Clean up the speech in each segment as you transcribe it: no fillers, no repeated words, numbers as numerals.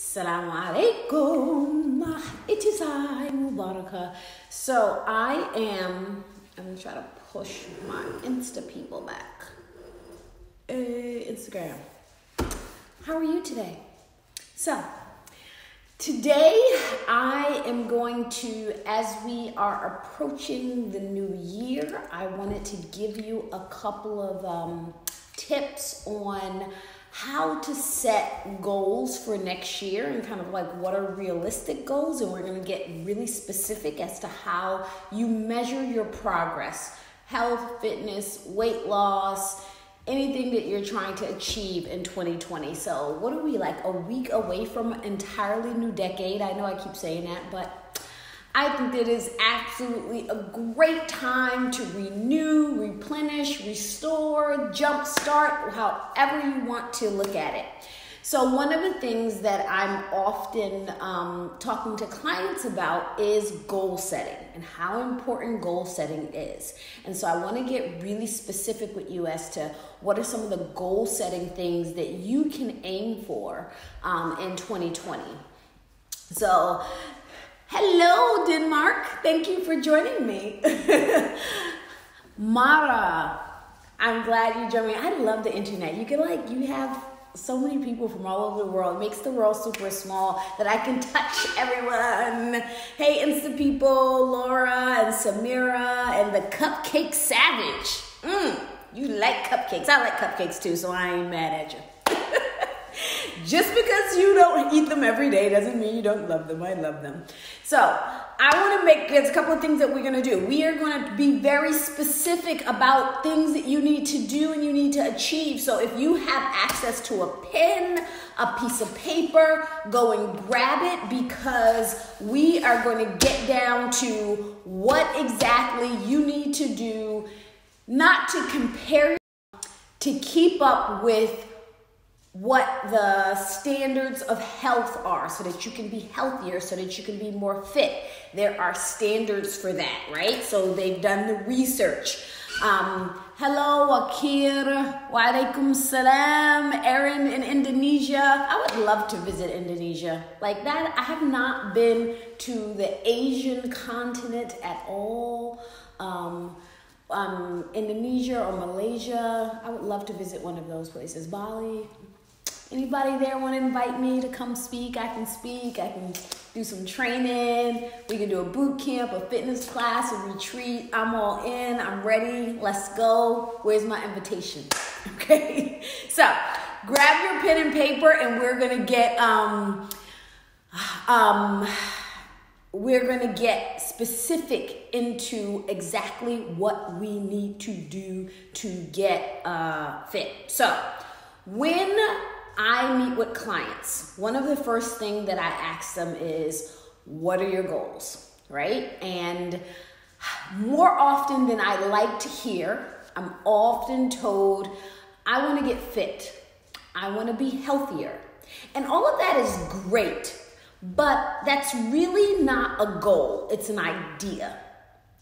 Assalamu alaikum. It is I, Mubaraka. So I'm going to try to push my Insta people back. Instagram. How are you today? So, today I am going to, as we are approaching the new year, I wanted to give you a couple of tips on how to set goals for next year and kind of like what are realistic goals, and we're going to get really specific as to how you measure your progress, health, fitness, weight loss, anything that you're trying to achieve in 2020. So what are we, like a week away from an entirely new decade? I know I keep saying that, but I think that is absolutely a great time to renew, replenish, restore, jumpstart, however you want to look at it. So one of the things that I'm often talking to clients about is goal setting and how important goal setting is. And so I want to get really specific with you as to what are some of the goal setting things that you can aim for in 2020. So hello, Denmark. Thank you for joining me. Mara, I'm glad you joined me. I love the internet. You have so many people from all over the world. It makes the world super small that I can touch everyone. Hey, Insta people, Laura and Samira and the Cupcake Savage. You like cupcakes. I like cupcakes too, so I ain't mad at you. Just because you don't eat them every day doesn't mean you don't love them. I love them. So there's a couple of things that we're going to do. We are going to be very specific about things that you need to do and you need to achieve. So if you have access to a pen, a piece of paper, go and grab it, because we are going to get down to what exactly you need to do, not to compare, to keep up with what the standards of health are, so that you can be healthier, so that you can be more fit. There are standards for that, right? So they've done the research. Hello, Akir. Wa alaikum salam. Erin in Indonesia. I would love to visit Indonesia. Like that, I have not been to the Asian continent at all. Indonesia or Malaysia. I would love to visit one of those places. Bali. Anybody there want to invite me to come speak? I can speak. I can do some training. We can do a boot camp, a fitness class, a retreat. I'm all in. I'm ready. Let's go. Where's my invitation? Okay. So grab your pen and paper, and we're gonna get specific into exactly what we need to do to get fit. So when I meet with clients, one of the first things that I ask them is, what are your goals, right? And more often than I like to hear, I'm often told, I want to get fit. I want to be healthier. And all of that is great, but that's really not a goal. It's an idea,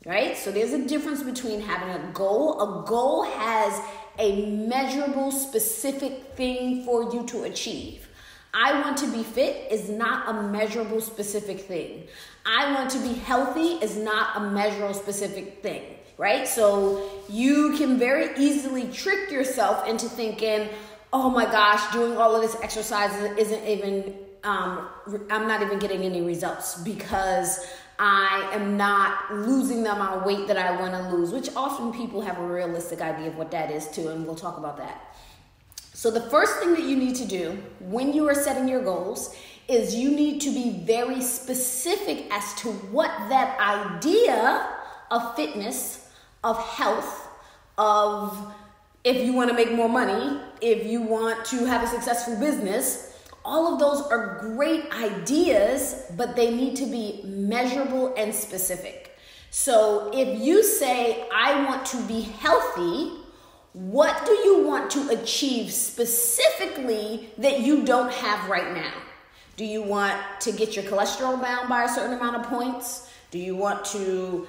right? So there's a difference between having a goal. A goal has a measurable, specific thing for you to achieve. I want to be fit is not a measurable, specific thing. I want to be healthy is not a measurable, specific thing, right? So you can very easily trick yourself into thinking, oh my gosh, doing all of this exercise isn't even, I'm not even getting any results because I am not losing the amount of weight that I want to lose, which often people have a realistic idea of what that is too, and we'll talk about that. So the first thing that you need to do when you are setting your goals is you need to be very specific as to what that idea of fitness, of health, of if you want to make more money, if you want to have a successful business. All of those are great ideas, but they need to be measurable and specific. So if you say, I want to be healthy, what do you want to achieve specifically that you don't have right now? Do you want to get your cholesterol down by a certain amount of points? Do you want to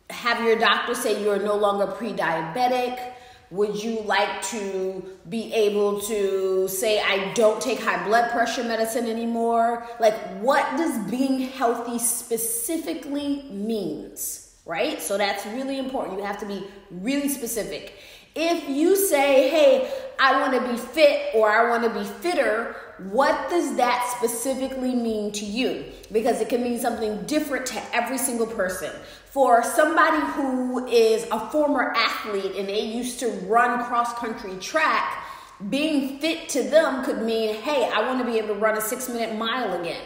have your doctor say you are no longer pre-diabetic? Would you like to be able to say, I don't take high blood pressure medicine anymore? Like, what does being healthy specifically means, right? So that's really important. You have to be really specific. If you say, hey, I want to be fit or I want to be fitter, what does that specifically mean to you? Because it can mean something different to every single person. For somebody who is a former athlete and they used to run cross-country track, being fit to them could mean, hey, I want to be able to run a 6-minute mile again.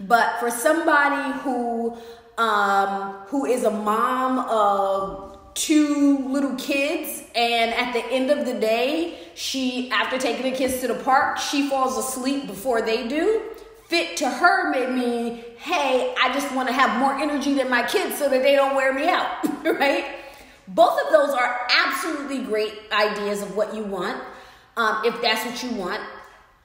But for somebody who is a mom of 2 little kids, and at the end of the day, after taking the kids to the park, she falls asleep before they do. Fit to her may mean, hey, I just want to have more energy than my kids so that they don't wear me out, right? Both of those are absolutely great ideas of what you want, if that's what you want.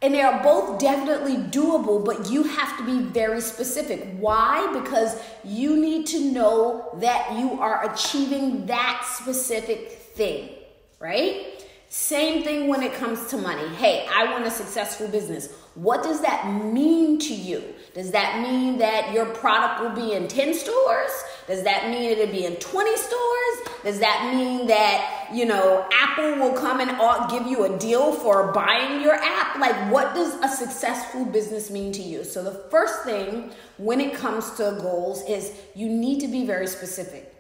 And they are both definitely doable, but you have to be very specific. Why? Because you need to know that you are achieving that specific thing, right? Same thing when it comes to money. Hey, I want a successful business. What does that mean to you? Does that mean that your product will be in 10 stores? Does that mean it'll be in 20 stores? Does that mean that, Apple will come and give you a deal for buying your app? Like, what does a successful business mean to you? So the first thing when it comes to goals is you need to be very specific.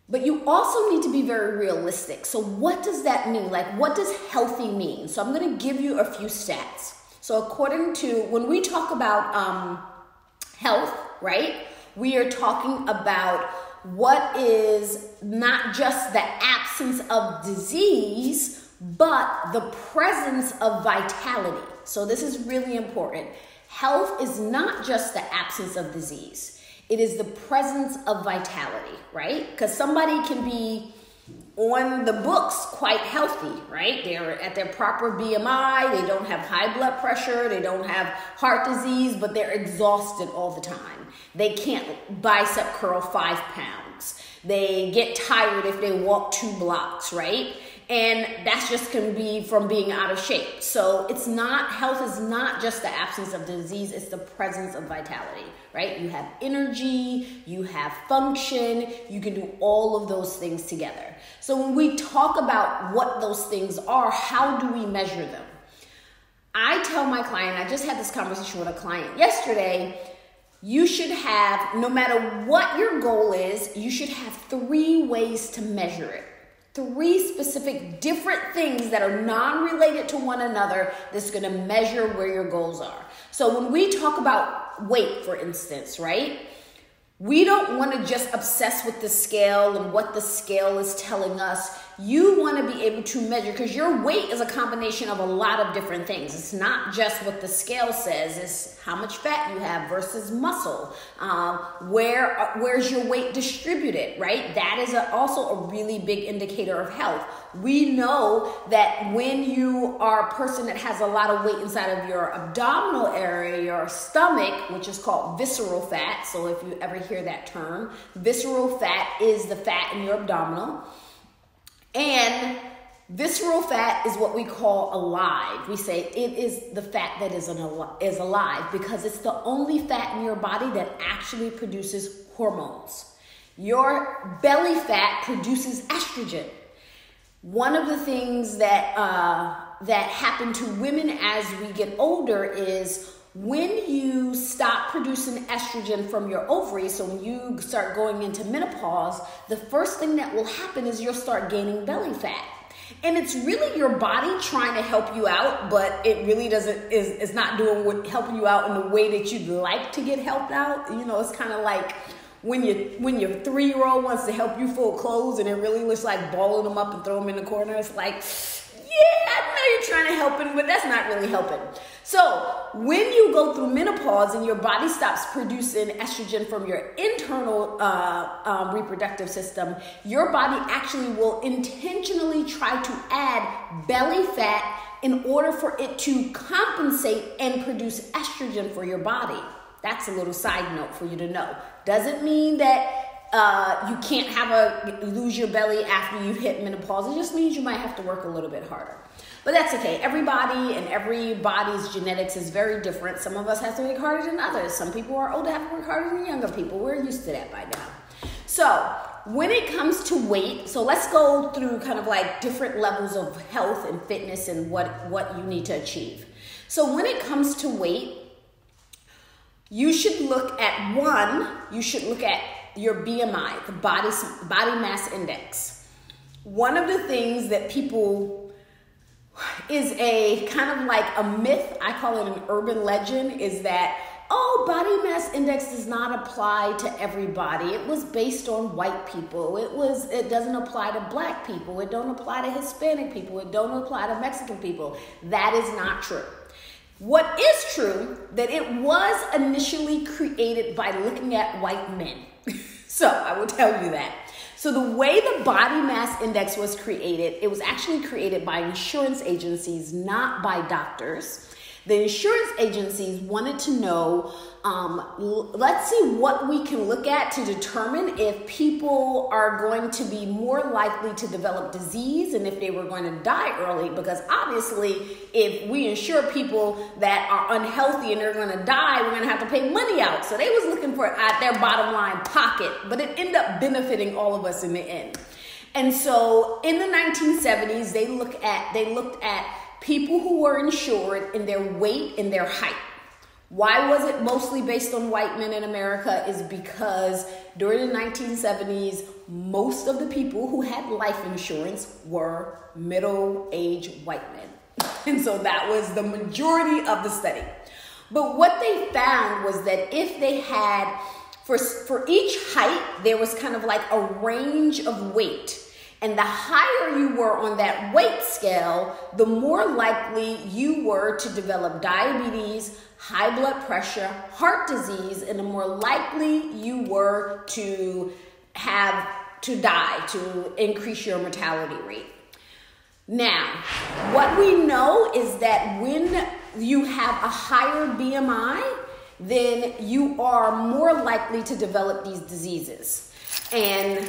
But you also need to be very realistic. So what does that mean? Like, what does healthy mean? So I'm going to give you a few stats. So according to, when we talk about health, right, we are talking about what is not just the absence of disease, but the presence of vitality. So this is really important. Health is not just the absence of disease. It is the presence of vitality, right? Because somebody can be on the books quite healthy, right? They're at their proper BMI, they don't have high blood pressure, they don't have heart disease, but they're exhausted all the time. They can't bicep curl 5 pounds. They get tired if they walk 2 blocks, right? And that's just can be from being out of shape. So health is not just the absence of disease, it's the presence of vitality, right? You have energy, you have function, you can do all of those things together. So when we talk about what those things are, how do we measure them? I tell my client, I just had this conversation with a client yesterday, you should have, no matter what your goal is, you should have 3 ways to measure it. 3 specific different things that are non-related to one another that's going to measure where your goals are. So when we talk about weight, for instance, right? We don't want to just obsess with the scale and what the scale is telling us. You want to be able to measure, because your weight is a combination of a lot of different things. It's not just what the scale says. It's how much fat you have versus muscle. Where's your weight distributed, right? That is also a really big indicator of health. We know that when you are a person that has a lot of weight inside of your abdominal area, your stomach, which is called visceral fat. So if you ever hear that term, visceral fat is the fat in your abdominal. And visceral fat is what we call alive. We say it is the fat that is alive because it's the only fat in your body that actually produces hormones. Your belly fat produces estrogen. One of the things that happen to women as we get older is when you stop producing estrogen from your ovaries, so when you start going into menopause, the first thing that will happen is you'll start gaining belly fat. And it's really your body trying to help you out, but it really is not helping you out in the way that you'd like to get helped out. It's kind of like when your 3-year-old wants to help you fold clothes and it really looks like balling them up and throw them in the corner. It's like, yeah, I know you're trying to help him, but that's not really helping. So when you go through menopause and your body stops producing estrogen from your internal reproductive system, your body actually will intentionally try to add belly fat in order for it to compensate and produce estrogen for your body. That's a little side note for you to know. Doesn't mean that you can't lose your belly after you've hit menopause. It just means you might have to work a little bit harder. But that's okay. Everybody and everybody's genetics is very different. Some of us have to work harder than others. Some people are older have to work harder than younger people. We're used to that by now. So when it comes to weight, so let's go through kind of like different levels of health and fitness and what you need to achieve. So when it comes to weight, you should look at your BMI, the body mass index. One of the things that people is a kind of like a myth, I call it an urban legend, is that, oh, body mass index does not apply to everybody. It was based on white people. It doesn't apply to black people. It don't apply to Hispanic people. It don't apply to Mexican people. That is not true. What is true, that it was initially created by looking at white men. So I will tell you that. So the way the body mass index was created, it was actually created by insurance agencies, not by doctors. The insurance agencies wanted to know, let's see what we can look at to determine if people are going to be more likely to develop disease and if they were going to die early. Because obviously, if we insure people that are unhealthy and they're going to die, we're going to have to pay money out. So they was looking for at their bottom line pocket, but it ended up benefiting all of us in the end. And so in the 1970s, they looked at people who were insured in their weight and their height. Why was it mostly based on white men in America? Is because during the 1970s, most of the people who had life insurance were middle-aged white men. And so that was the majority of the study. But what they found was that if they had, for each height, there was kind of like a range of weight. And the higher you were on that weight scale, the more likely you were to develop diabetes, high blood pressure, heart disease, and the more likely you were to die, to increase your mortality rate. Now, what we know is that when you have a higher BMI, then you are more likely to develop these diseases. And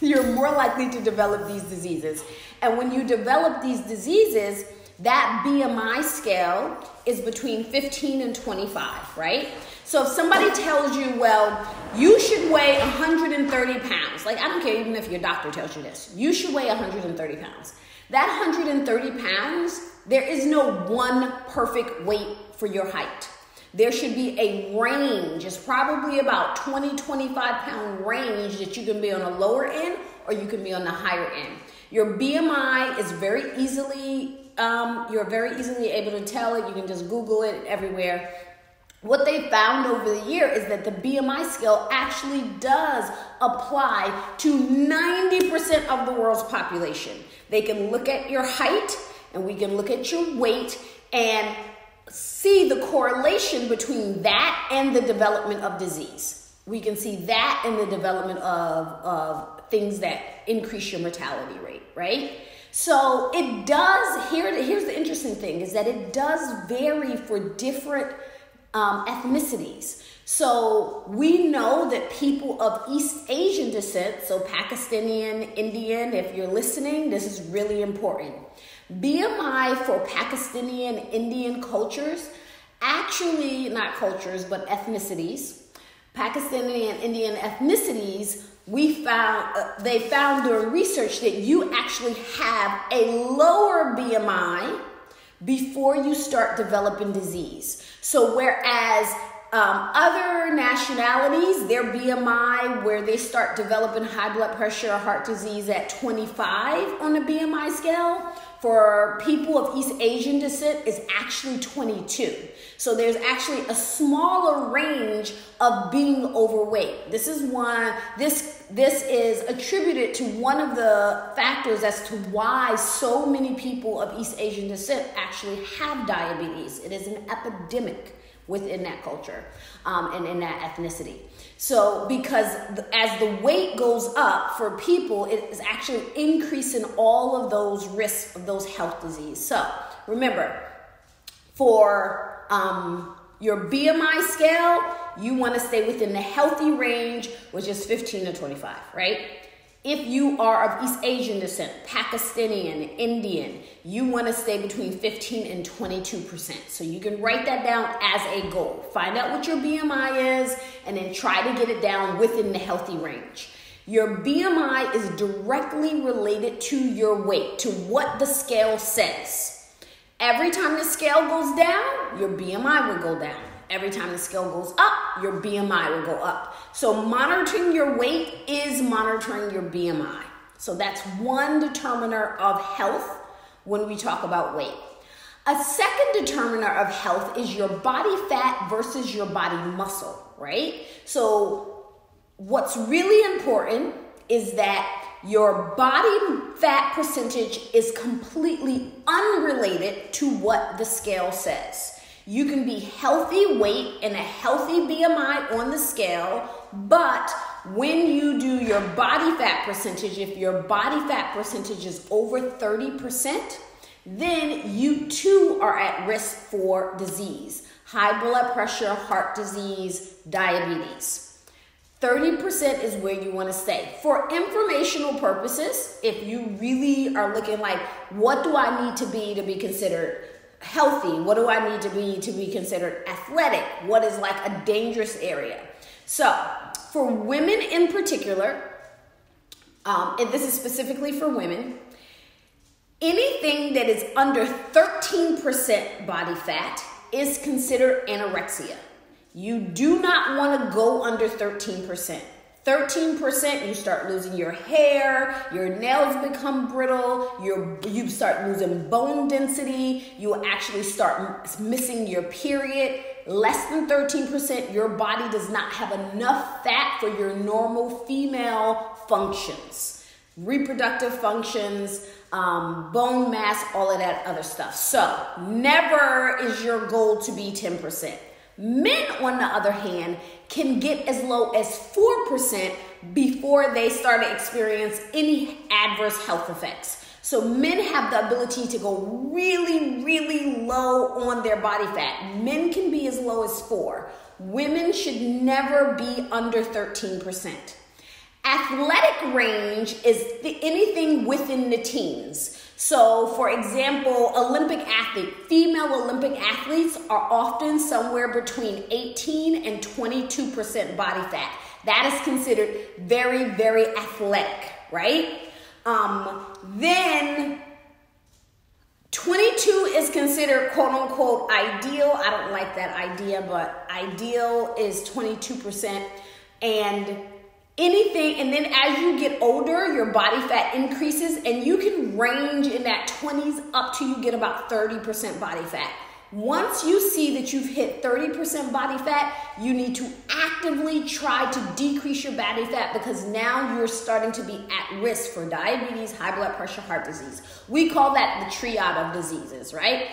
you're more likely to develop these diseases. And when you develop these diseases, that BMI scale is between 15 and 25, right? So if somebody tells you, well, you should weigh 130 pounds, like I don't care even if your doctor tells you this, you should weigh 130 pounds. That 130 pounds, there is no one perfect weight for your height. There should be a range. It's probably about 20, 25 pound range that you can be on the lower end or you can be on the higher end. Your BMI is very easily, you're very easily able to tell it. You can just Google it everywhere. What they found over the year is that the BMI scale actually does apply to 90% of the world's population. They can look at your height and we can look at your weight and see the correlation between that and the development of disease. We can see that in the development of things that increase your mortality rate, right? So it does, here's the interesting thing, is that it does vary for different ethnicities. So we know that people of East Asian descent, so Pakistani, Indian, if you're listening, this is really important. BMI for Pakistani and Indian cultures, actually not cultures, but ethnicities, Pakistani and Indian ethnicities, they found during research that you actually have a lower BMI before you start developing disease. So whereas other nationalities, their BMI, where they start developing high blood pressure or heart disease at 25 on the BMI scale, for people of East Asian descent is actually 22. So there's actually a smaller range of being overweight. This is attributed to one of the factors as to why so many people of East Asian descent actually have diabetes. It is an epidemic within that culture and in that ethnicity. So because as the weight goes up for people, it is actually increasing all of those risks of those health diseases. So remember, for your BMI scale, you want to stay within the healthy range, which is 15 to 25, right? If you are of East Asian descent, Pakistani, Indian, you want to stay between 15 and 22%. So you can write that down as a goal. Find out what your BMI is and then try to get it down within the healthy range. Your BMI is directly related to your weight, to what the scale says. Every time the scale goes down, your BMI will go down. Every time the scale goes up, your BMI will go up. So monitoring your weight is monitoring your BMI. So that's one determiner of health when we talk about weight. A second determiner of health is your body fat versus your body muscle, right? So what's really important is that your body fat percentage is completely unrelated to what the scale says. You can be healthy weight and a healthy BMI on the scale, but when you do your body fat percentage, if your body fat percentage is over 30%, then you too are at risk for disease, high blood pressure, heart disease, diabetes. 30% is where you want to stay. For informational purposes, if you really are looking like, what do I need to be considered healthy? What do I need to be considered athletic? What is like a dangerous area? So for women in particular, and this is specifically for women, anything that is under 13% body fat is considered anorexia. You do not want to go under 13%. 13%, you start losing your hair, your nails become brittle, you start losing bone density, you actually start missing your period. Less than 13%, your body does not have enough fat for your normal female functions, reproductive functions, bone mass, all of that other stuff. So never is your goal to be 10%. Men, on the other hand, can get as low as 4% before they start to experience any adverse health effects. So men have the ability to go really, really low on their body fat. Men can be as low as 4%. Women should never be under 13%. Athletic range is anything within the teens. So, for example, female Olympic athletes are often somewhere between 18 and 22% body fat. That is considered very, very athletic, right? Then 22 is considered quote unquote ideal. I don't like that idea, but ideal is 22%. And then as you get older, your body fat increases and you can range in that 20s up to you get about 30% body fat. Once you see that you've hit 30% body fat, you need to actively try to decrease your body fat because now you're starting to be at risk for diabetes, high blood pressure, heart disease. We call that the triad of diseases, right?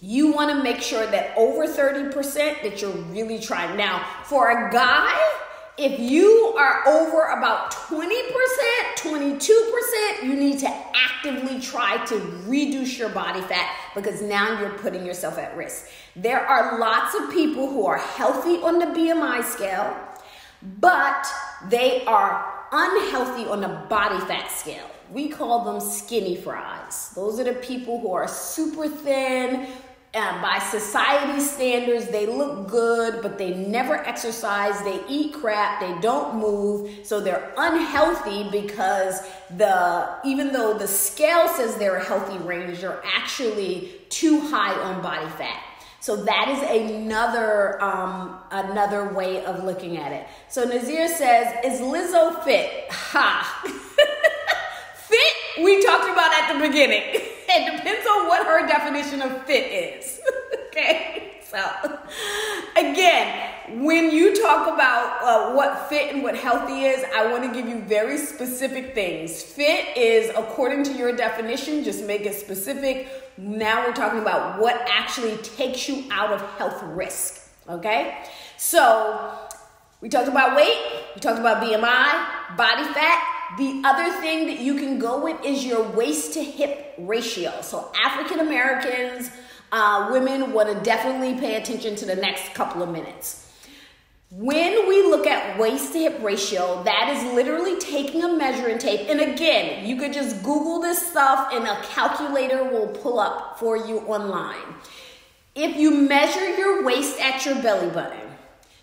You want to make sure that over 30% that you're really trying. Now, for a guy, if you are over about 20%, 22%, you need to actively try to reduce your body fat because now you're putting yourself at risk. There are lots of people who are healthy on the BMI scale, but they are unhealthy on the body fat scale. We call them skinny fries. Those are the people who are super thin. By society standards, they look good, but they never exercise, they eat crap, they don't move, so they're unhealthy because even though the scale says they're a healthy range, they're actually too high on body fat. So that is another way of looking at it. So Nazir says, is Lizzo fit? Ha! Fit, we talked about at the beginning. It depends on what her definition of fit is. Okay, so again, when you talk about what fit and what healthy is, I want to give you very specific things. Fit is according to your definition, just make it specific. Now we're talking about what actually takes you out of health risk. Okay, so we talked about weight, we talked about BMI, body fat. The other thing that you can go with is your waist to hip ratio. So African Americans, women want to definitely pay attention to the next couple of minutes. When we look at waist to hip ratio, that is literally taking a measuring tape. And again, you could just Google this stuff and a calculator will pull up for you online. If you measure your waist at your belly button,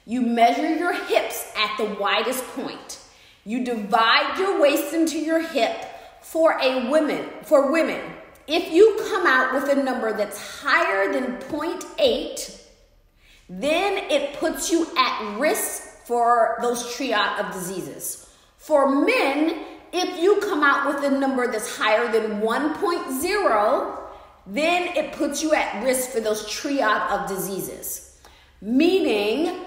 you measure your hips at the widest point, you divide your waist into your hip for women. If you come out with a number that's higher than 0.8, then it puts you at risk for those triad of diseases. For men, if you come out with a number that's higher than 1.0, then it puts you at risk for those triad of diseases. Meaning,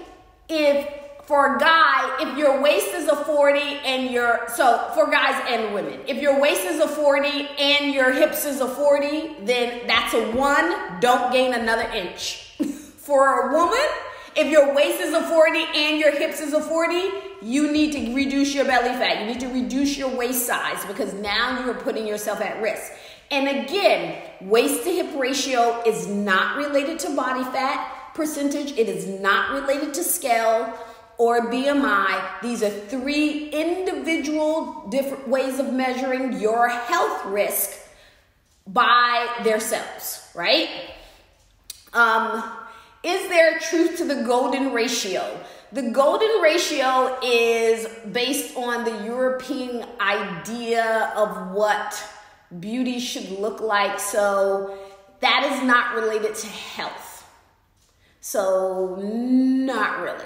for a guy, if your waist is a 40 and for guys and women, if your waist is a 40 and your hips is a 40, then that's a 1, don't gain another inch. For a woman, if your waist is a 40 and your hips is a 40, you need to reduce your belly fat. You need to reduce your waist size because now you are putting yourself at risk. And again, waist to hip ratio is not related to body fat percentage. It is not related to scale or BMI. These are 3 individual different ways of measuring your health risk by themselves, right? Is there truth to the golden ratio? The golden ratio is based on the European idea of what beauty should look like. So that is not related to health. So not really.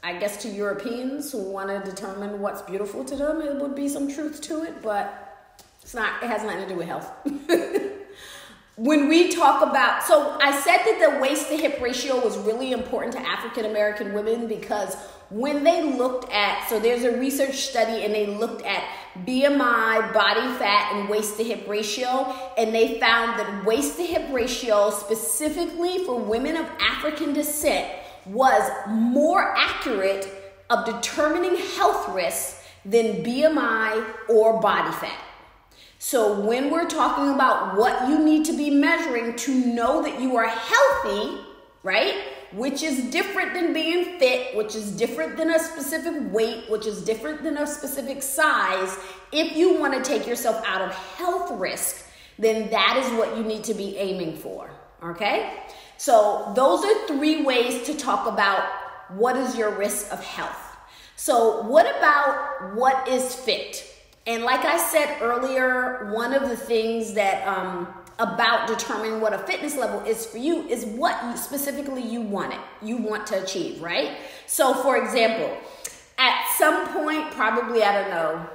I guess to Europeans who want to determine what's beautiful to them, it would be some truth to it, but it has nothing to do with health. When we talk about, so I said that the waist to hip ratio was really important to African American women because when they looked at, so there's a research study and they looked at BMI, body fat, and waist to hip ratio, and they found that waist to hip ratio specifically for women of African descent was more accurate of determining health risks than BMI or body fat. So when we're talking about what you need to be measuring to know that you are healthy, right? Which is different than being fit, which is different than a specific weight, which is different than a specific size. If you want to take yourself out of health risk, then that is what you need to be aiming for, okay? So those are 3 ways to talk about what is your risk of health. So what about what is fit? And like I said earlier, one of the things that about determining what a fitness level is for you is what specifically you want to achieve, right? So for example, at some point, probably, I don't know,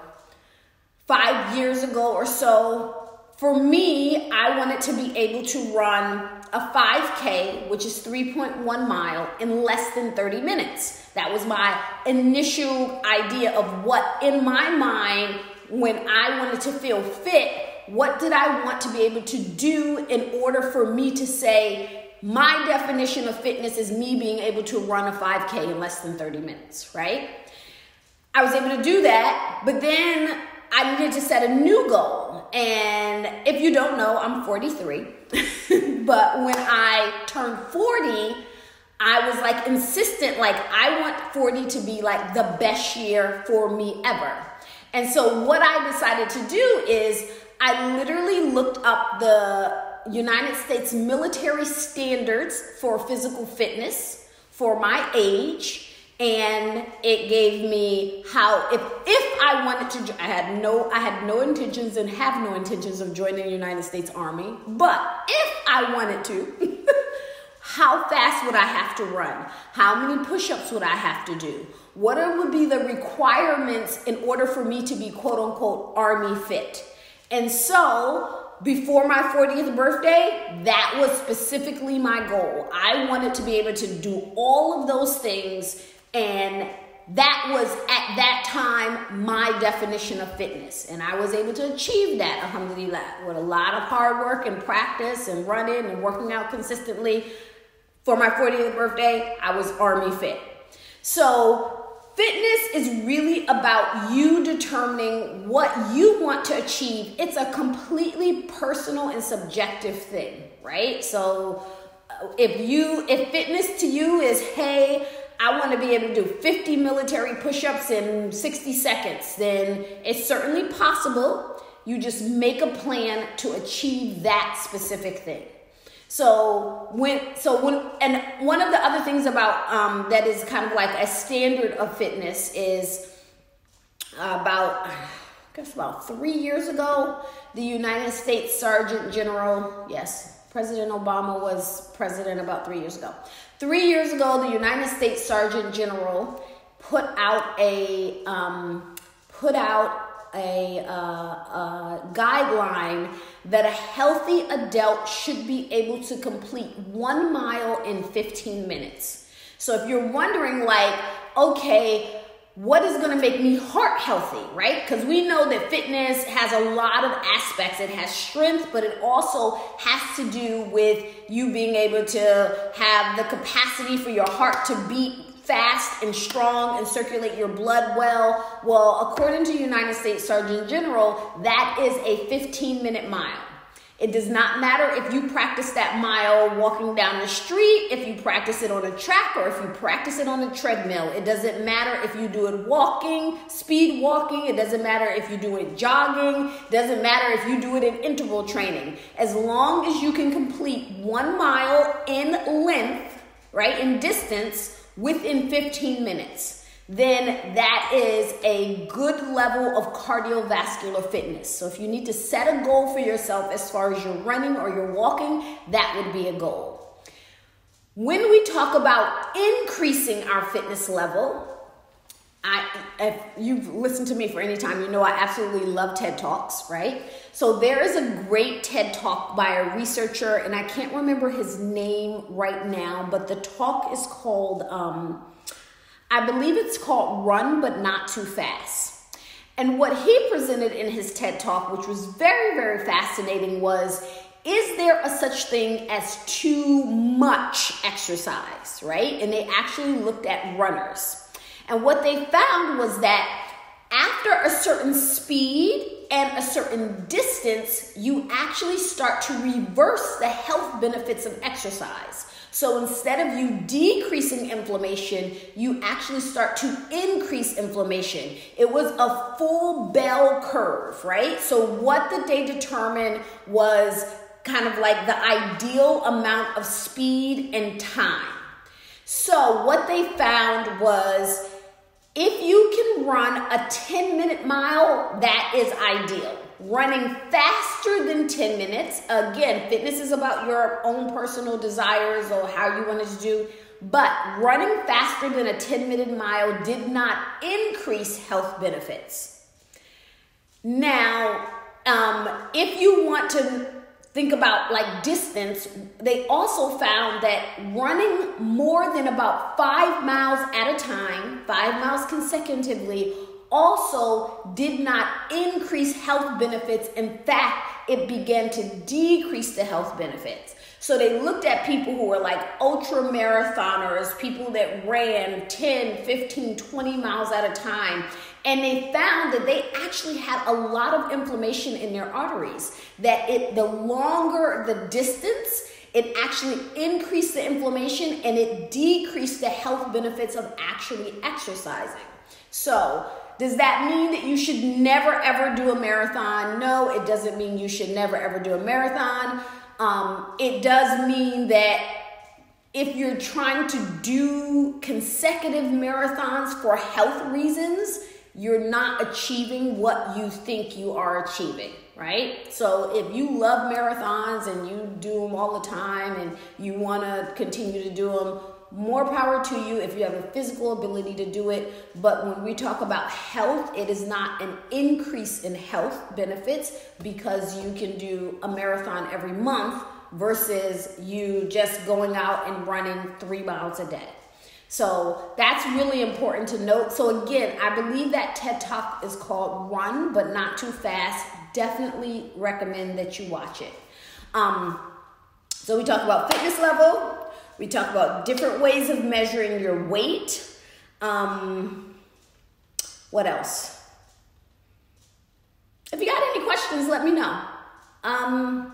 5 years ago or so, for me, I wanted to be able to run a 5K, which is 3.1 mile, in less than 30 minutes. That was my initial idea of what, in my mind, when I wanted to feel fit, what did I want to be able to do in order for me to say, my definition of fitness is me being able to run a 5K in less than 30 minutes, right? I was able to do that, but then I needed to set a new goal. And if you don't know, I'm 43. But when I turned 40, I was like insistent, like I want 40 to be like the best year for me ever. And so what I decided to do is I literally looked up the United States military standards for physical fitness for my age, and it gave me how if I wanted to, I had no intentions and have no intentions of joining the United States Army, but if I wanted to, how fast would I have to run? How many push-ups would I have to do? What would be the requirements in order for me to be quote-unquote Army fit? And so before my 40th birthday, that was specifically my goal. I wanted to be able to do all of those things, and that was at that time my definition of fitness. And I was able to achieve that, alhamdulillah, with a lot of hard work and practice and running and working out consistently. For my 40th birthday, I was Army fit. So fitness is really about you determining what you want to achieve. It's a completely personal and subjective thing, right? So if fitness to you is, hey, I want to be able to do 50 military push-ups in 60 seconds, then it's certainly possible. You just make a plan to achieve that specific thing. And one of the other things about that is kind of like a standard of fitness is about 3 years ago, the United States Surgeon General, yes, President Obama was president about 3 years ago. 3 years ago, the United States Surgeon General put out a guideline that a healthy adult should be able to complete 1 mile in 15 minutes. So if you're wondering, like, okay, what is going to make me heart healthy, right? Because we know that fitness has a lot of aspects. It has strength, but it also has to do with you being able to have the capacity for your heart to beat fast and strong and circulate your blood well. Well, according to United States Surgeon General, that is a 15-minute mile. It does not matter if you practice that mile walking down the street, if you practice it on a track, or if you practice it on a treadmill. It doesn't matter if you do it walking, speed walking. It doesn't matter if you do it jogging. It doesn't matter if you do it in interval training. As long as you can complete 1 mile in length, right, in distance, within 15 minutes, then that is a good level of cardiovascular fitness. So if you need to set a goal for yourself as far as you're running or you're walking, that would be a goal. When we talk about increasing our fitness level, if you've listened to me for any time, you know I absolutely love TED Talks, right? So there is a great TED Talk by a researcher, and I can't remember his name right now, but the talk is called, I believe it's called Run But Not Too Fast. And what he presented in his TED Talk, which was very, very fascinating, was, is there a such thing as too much exercise, right? And they actually looked at runners. And what they found was that after a certain speed and a certain distance, you actually start to reverse the health benefits of exercise. So instead of you decreasing inflammation, you actually start to increase inflammation. It was a full bell curve, right? So what did they determine was kind of like the ideal amount of speed and time. So what they found was, if you can run a 10-minute mile, that is ideal. Running faster than 10 minutes, again, fitness is about your own personal desires or how you want it to do, but running faster than a 10-minute mile did not increase health benefits. Now, if you want to think about like distance, they also found that running more than about 5 miles at a time, 5 miles consecutively, also did not increase health benefits. In fact, it began to decrease the health benefits. So they looked at people who were like ultra marathoners, people that ran 10, 15, 20 miles at a time. And they found that they actually had a lot of inflammation in their arteries, that the longer the distance, it actually increased the inflammation and it decreased the health benefits of actually exercising. So does that mean that you should never ever do a marathon? No, it doesn't mean you should never ever do a marathon. It does mean that if you're trying to do consecutive marathons for health reasons, you're not achieving what you think you are achieving, right? So if you love marathons and you do them all the time and you want to continue to do them, more power to you if you have a physical ability to do it. But when we talk about health, it is not an increase in health benefits because you can do a marathon every month versus you just going out and running 3 miles a day. So that's really important to note. So again, I believe that TED Talk is called Run But Not Too Fast. Definitely recommend that you watch it. So we talk about fitness level. We talk about different ways of measuring your weight. What else? If you got any questions, let me know. I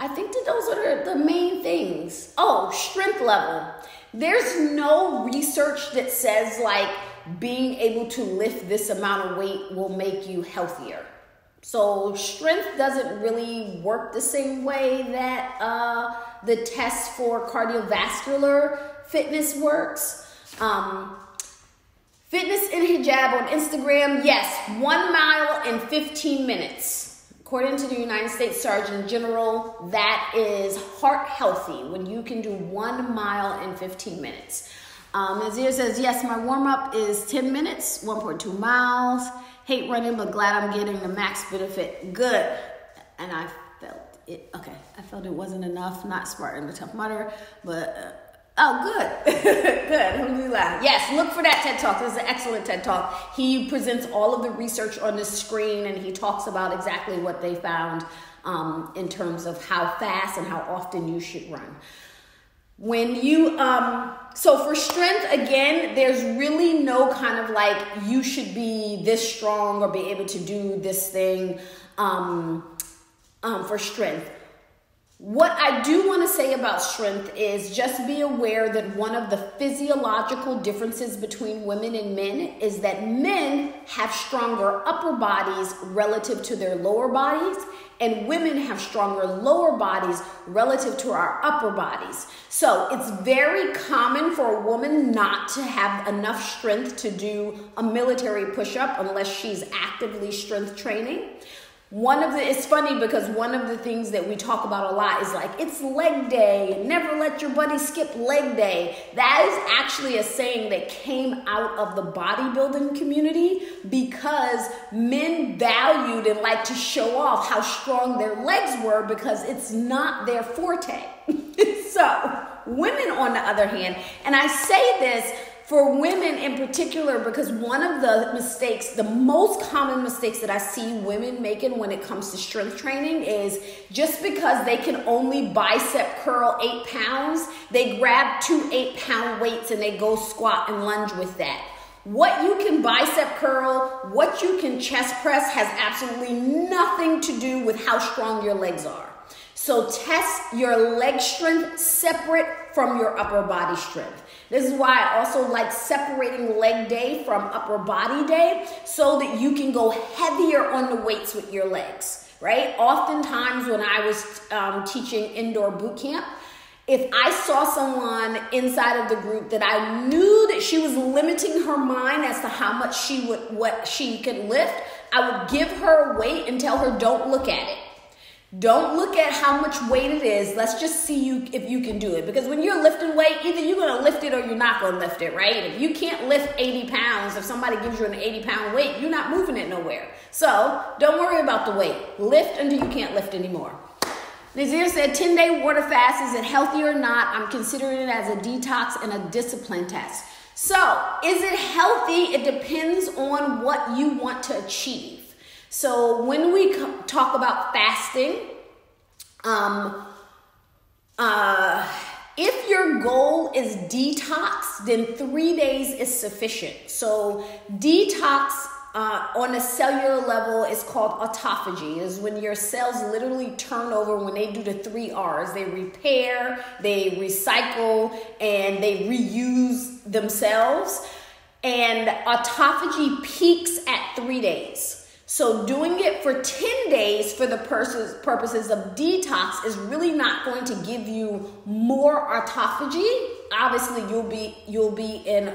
think that those are the main things. Oh, strength level. there's no research that says like being able to lift this amount of weight will make you healthier. So strength doesn't really work the same way that the test for cardiovascular fitness works. Fitness in hijab on Instagram, yes, 1 mile in 15 minutes. According to the United States Surgeon General, that is heart healthy when you can do 1 mile in 15 minutes. Nazir says, yes, my warm-up is 10 minutes, 1.2 miles. Hate running, but glad I'm getting the max benefit. Good. And I felt it. Okay, I felt it wasn't enough. Not smart in the Tough Mudder, but oh, good. Good. Alhamdulillah. Yes, look for that TED Talk. This is an excellent TED Talk. He presents all of the research on the screen, and he talks about exactly what they found in terms of how fast and how often you should run. When you, so for strength, again, there's really no kind of like, you should be this strong or be able to do this thing for strength. What I do want to say about strength is just be aware that one of the physiological differences between women and men is that men have stronger upper bodies relative to their lower bodies, and women have stronger lower bodies relative to our upper bodies. So it's very common for a woman not to have enough strength to do a military push-up unless she's actively strength training. It's funny because one of the things that we talk about a lot is like, it's leg day, never let your buddy skip leg day. That is actually a saying that came out of the bodybuilding community because men valued and liked to show off how strong their legs were because it's not their forte. So women, on the other hand, and I say this for women in particular, because one of the mistakes, the most common mistakes that I see women making when it comes to strength training is just because they can only bicep curl 8 pounds, they grab 2 8-pound weights and they go squat and lunge with that. What you can bicep curl, what you can chest press has absolutely nothing to do with how strong your legs are. So test your leg strength separate from your upper body strength. This is why I also like separating leg day from upper body day so that you can go heavier on the weights with your legs, right? Oftentimes when I was teaching indoor boot camp, if I saw someone inside of the group that I knew that she was limiting her mind as to how much what she could lift, I would give her a weight and tell her, don't look at it. Don't look at how much weight it is. Let's just see if you can do it. Because when you're lifting weight, either you're going to lift it or you're not going to lift it, right? If you can't lift 80 pounds, if somebody gives you an 80-pound weight, you're not moving it nowhere. So don't worry about the weight. Lift until you can't lift anymore. Nazir said, 10-day water fast, is it healthy or not? I'm considering it as a detox and a discipline test. So is it healthy? It depends on what you want to achieve. So when we talk about fasting, if your goal is detox, then 3 days is sufficient. So detox on a cellular level is called autophagy. Is when your cells literally turn over when they do the 3 R's. They repair, they recycle, and they reuse themselves. And autophagy peaks at 3 days. So doing it for 10 days for the purposes of detox is really not going to give you more autophagy. Obviously, you'll be in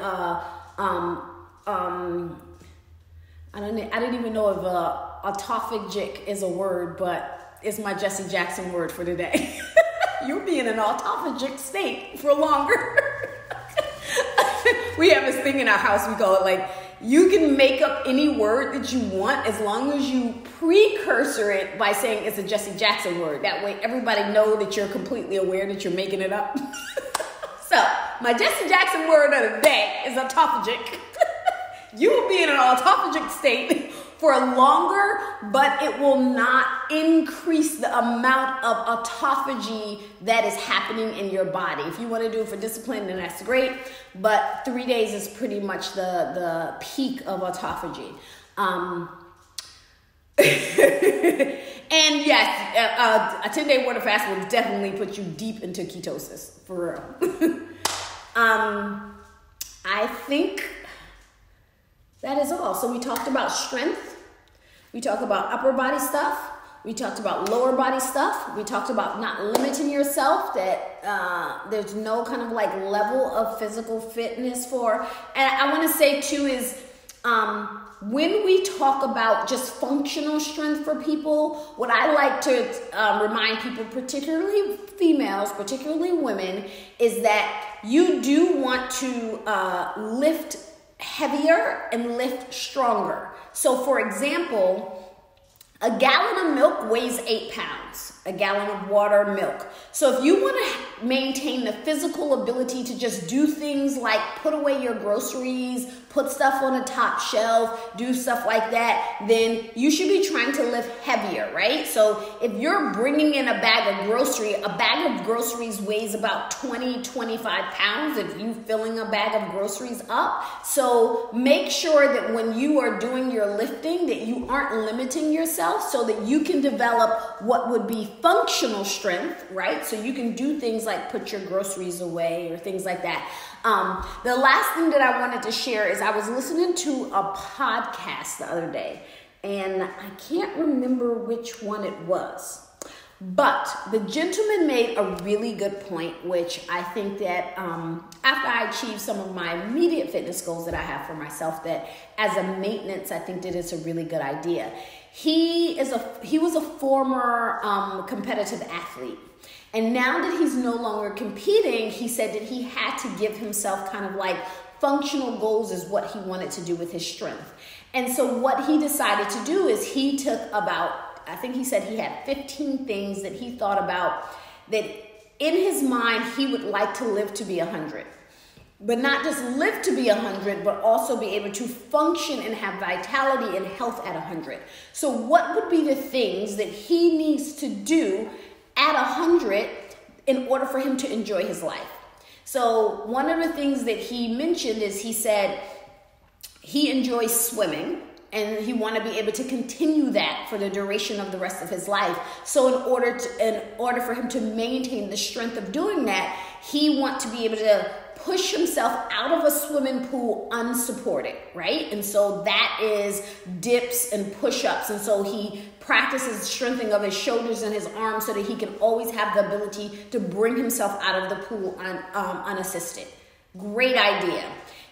I didn't even know if autophagic is a word, but it's my Jesse Jackson word for today. You'll be in an autophagic state for longer. We have this thing in our house, we call it like, you can make up any word that you want as long as you precursor it by saying it's a Jesse Jackson word. That way everybody know that you're completely aware that you're making it up. So my Jesse Jackson word of the day is autophagic. You will be in an autophagic state for longer, but it will not increase the amount of autophagy that is happening in your body. If you want to do it for discipline, then that's great. But 3 days is pretty much the peak of autophagy. And yes, a 10-day water fast will definitely put you deep into ketosis, for real. I think that is all. So we talked about strength. We talked about upper body stuff. We talked about lower body stuff. We talked about not limiting yourself, that there's no kind of like level of physical fitness for. And I want to say too is when we talk about just functional strength for people, what I like to remind people, particularly females, particularly women, is that you do want to lift heavier and lift stronger. So for example, a gallon of milk weighs 8 pounds, a gallon of water, milk. So if you want to maintain the physical ability to just do things like put away your groceries, put stuff on the top shelf, do stuff like that, then you should be trying to lift heavier, right? So if you're bringing in a bag of groceries weighs about 20, 25 pounds if you're filling a bag of groceries up. So make sure that when you are doing your lifting that you aren't limiting yourself, so that you can develop what would be functional strength, right? So you can do things like put your groceries away or things like that. The last thing that I wanted to share is I was listening to a podcast the other day, and I can't remember which one it was, but the gentleman made a really good point, which I think that after I achieve some of my immediate fitness goals that I have for myself, that as a maintenance, I think that it's a really good idea. He was a former competitive athlete. And now that he's no longer competing, he said that he had to give himself kind of like functional goals is what he wanted to do with his strength. And so what he decided to do is he took about, I think he said he had 15 things that he thought about that in his mind he would like to live to be 100. But not just live to be 100, but also be able to function and have vitality and health at 100. So what would be the things that he needs to do at 100 in order for him to enjoy his life? So one of the things that he mentioned is he said he enjoys swimming and he wanted to be able to continue that for the duration of the rest of his life. So in order for him to maintain the strength of doing that, he wants to be able to push himself out of a swimming pool unsupported, right? And so that is dips and push-ups. And so he practices strengthening of his shoulders and his arms so that he can always have the ability to bring himself out of the pool unassisted. Great idea.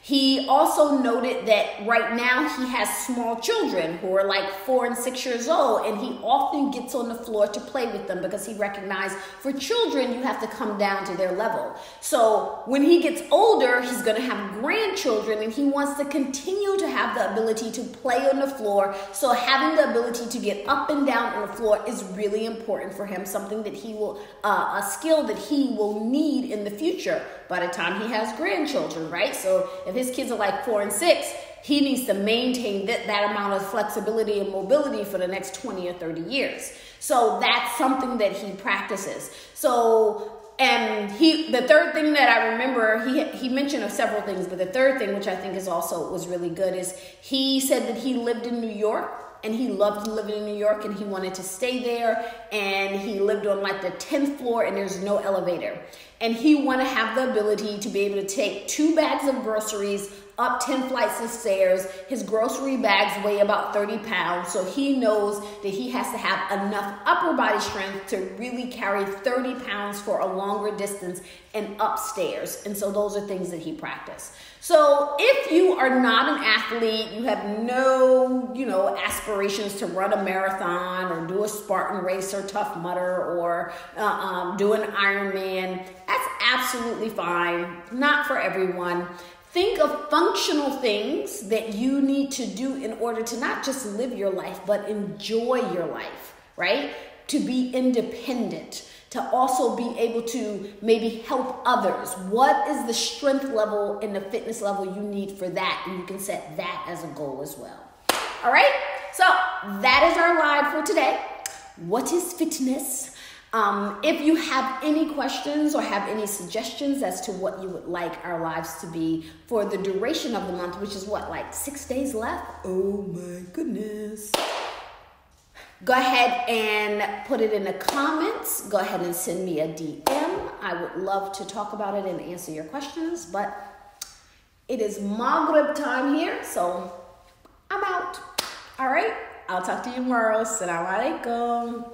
He also noted that right now he has small children who are like 4 and 6 years old, and he often gets on the floor to play with them because he recognized for children, you have to come down to their level. So when he gets older, he's going to have grandchildren, and he wants to continue to have the ability to play on the floor. So having the ability to get up and down on the floor is really important for him, something that he will, a skill that he will need in the future by the time he has grandchildren, right? So if his kids are like 4 and 6, he needs to maintain that amount of flexibility and mobility for the next 20 or 30 years. So that's something that he practices. So, and the third thing that I remember, he mentioned of several things, but the third thing, which I think was really good, is he said that he lived in New York. And he loved living in New York, and he wanted to stay there, and he lived on like the 10th floor, and there's no elevator. And he wanted to have the ability to be able to take 2 bags of groceries up 10 flights of stairs. His grocery bags weigh about 30 pounds, so he knows that he has to have enough upper body strength to really carry 30 pounds for a longer distance and upstairs. And so those are things that he practiced. So if you are not an athlete, you have no, aspirations to run a marathon or do a Spartan race or Tough Mudder or do an Ironman, that's absolutely fine. Not for everyone. Think of functional things that you need to do in order to not just live your life, but enjoy your life, right? To be independent, to also be able to maybe help others. What is the strength level and the fitness level you need for that? And you can set that as a goal as well. All right, so that is our live for today. What is fitness? If you have any questions or have any suggestions as to what you would like our lives to be for the duration of the month, which is what, like 6 days left? Oh my goodness. Go ahead and put it in the comments. Go ahead and send me a DM. I would love to talk about it and answer your questions, but it is Maghrib time here, so I'm out. All right, I'll talk to you tomorrow. Assalamu alaikum.